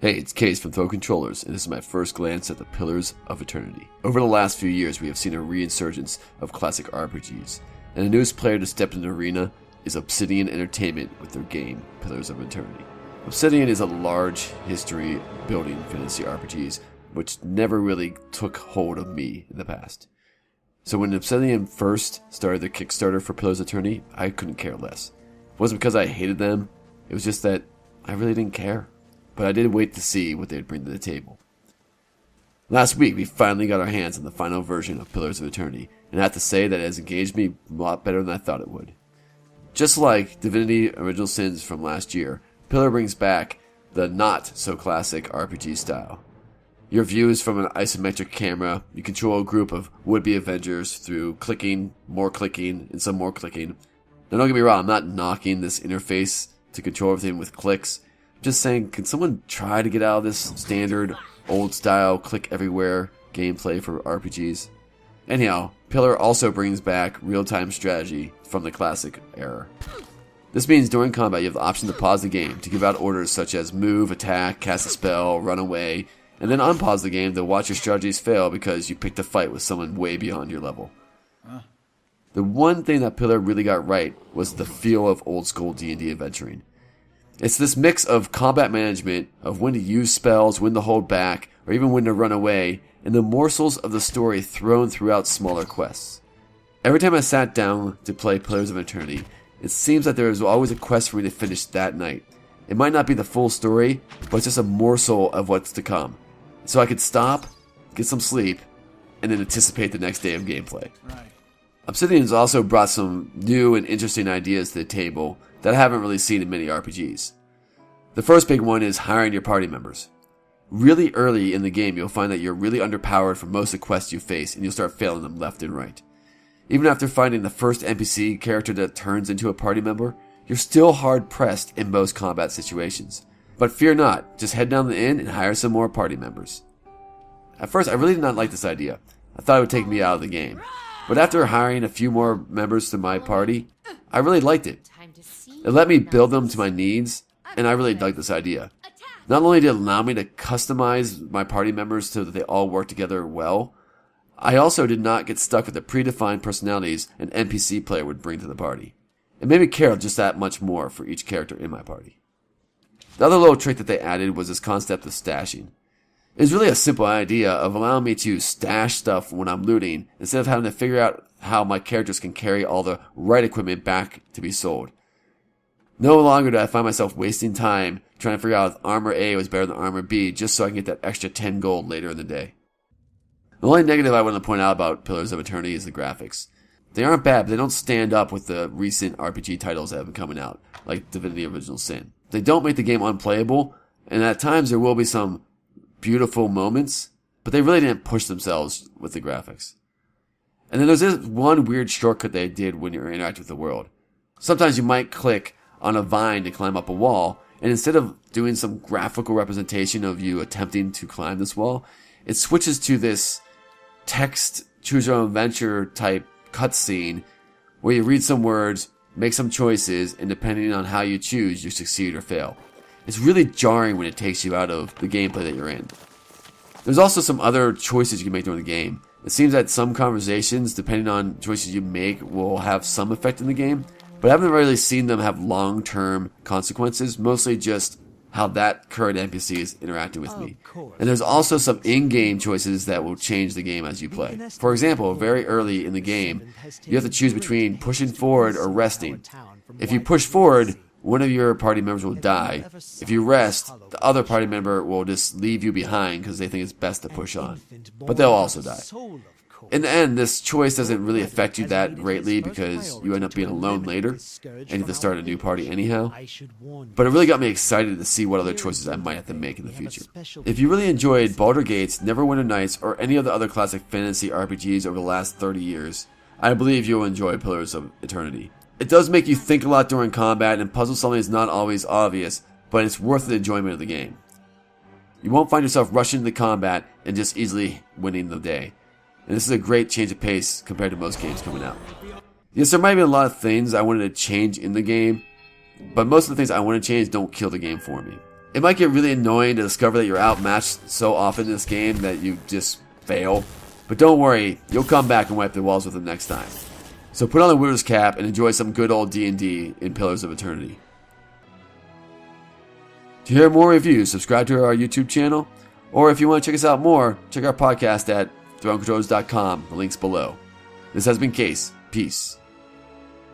Hey, it's Case from Throw Controllers, and this is my first glance at the Pillars of Eternity. Over the last few years, we have seen a reinsurgence of classic RPGs, and the newest player to step into the arena is Obsidian Entertainment with their game, Pillars of Eternity. Obsidian is a large history building fantasy RPGs, which never really took hold of me in the past. So when Obsidian first started the Kickstarter for Pillars of Eternity, I couldn't care less. It wasn't because I hated them, it was just that I really didn't care. But I did wait to see what they'd bring to the table. Last week, we finally got our hands on the final version of Pillars of Eternity, and I have to say that it has engaged me a lot better than I thought it would. Just like Divinity Original Sins from last year, Pillar brings back the not-so-classic RPG style. Your view is from an isometric camera, you control a group of would-be Avengers through clicking, and some more clicking. Now don't get me wrong, I'm not knocking this interface to control everything with clicks. Just saying, can someone try to get out of this standard, old-style, click-everywhere gameplay for RPGs? Anyhow, Pillar also brings back real-time strategy from the classic era. This means during combat you have the option to pause the game to give out orders such as move, attack, cast a spell, run away, and then unpause the game to watch your strategies fail because you picked a fight with someone way beyond your level. The one thing that Pillar really got right was the feel of old-school D&D adventuring. It's this mix of combat management, of when to use spells, when to hold back, or even when to run away, and the morsels of the story thrown throughout smaller quests. Every time I sat down to play Pillars of Eternity, it seems that there is always a quest for me to finish that night. It might not be the full story, but it's just a morsel of what's to come. So I could stop, get some sleep, and then anticipate the next day of gameplay. Right. Obsidian's also brought some new and interesting ideas to the table that I haven't really seen in many RPGs. The first big one is hiring your party members. Really early in the game, you'll find that you're really underpowered for most of the quests you face, and you'll start failing them left and right. Even after finding the first NPC character that turns into a party member, you're still hard-pressed in most combat situations. But fear not, just head down the inn and hire some more party members. At first, I really did not like this idea. I thought it would take me out of the game. But after hiring a few more members to my party, I really liked it. It let me build them to my needs, and I really liked this idea. Not only did it allow me to customize my party members so that they all work together well, I also did not get stuck with the predefined personalities an NPC player would bring to the party. It made me care just that much more for each character in my party. The other little trick that they added was this concept of stashing. It was really a simple idea of allowing me to stash stuff when I'm looting instead of having to figure out how my characters can carry all the right equipment back to be sold. No longer do I find myself wasting time trying to figure out if armor A was better than armor B just so I can get that extra 10 gold later in the day. The only negative I want to point out about Pillars of Eternity is the graphics. They aren't bad, but they don't stand up with the recent RPG titles that have been coming out, like Divinity Original Sin. They don't make the game unplayable, and at times there will be some beautiful moments, but they really didn't push themselves with the graphics. And then there's this one weird shortcut they did when you're interacting with the world. Sometimes you might click on a vine to climb up a wall, and instead of doing some graphical representation of you attempting to climb this wall, it switches to this text choose your own adventure type cutscene where you read some words, make some choices, and depending on how you choose, you succeed or fail. It's really jarring when it takes you out of the gameplay that you're in. There's also some other choices you can make during the game. It seems that some conversations, depending on choices you make, will have some effect in the game, but I haven't really seen them have long-term consequences, mostly just how that current NPC is interacting with me. And there's also some in-game choices that will change the game as you play. For example, very early in the game, you have to choose between pushing forward or resting. If you push forward, one of your party members will die. If you rest, the other party member will just leave you behind because they think it's best to push on. But they'll also die. In the end, this choice doesn't really affect you that greatly because you end up being alone later and you have to start a new party anyhow. But it really got me excited to see what other choices I might have to make in the future. If you really enjoyed Baldur's Gate, Neverwinter Nights, or any of the other classic fantasy RPGs over the last 30 years, I believe you'll enjoy Pillars of Eternity. It does make you think a lot during combat, and puzzle solving is not always obvious, but it's worth the enjoyment of the game. You won't find yourself rushing into combat and just easily winning the day. And this is a great change of pace compared to most games coming out. Yes, there might be a lot of things I wanted to change in the game, but most of the things I want to change don't kill the game for me. It might get really annoying to discover that you're outmatched so often in this game that you just fail. But don't worry, you'll come back and wipe the walls with them next time. So put on the Wizard's cap and enjoy some good old D&D in Pillars of Eternity. To hear more reviews, subscribe to our YouTube channel. Or if you want to check us out more, check our podcast at thronecontrollers.com. The link's below. This has been Case. Peace.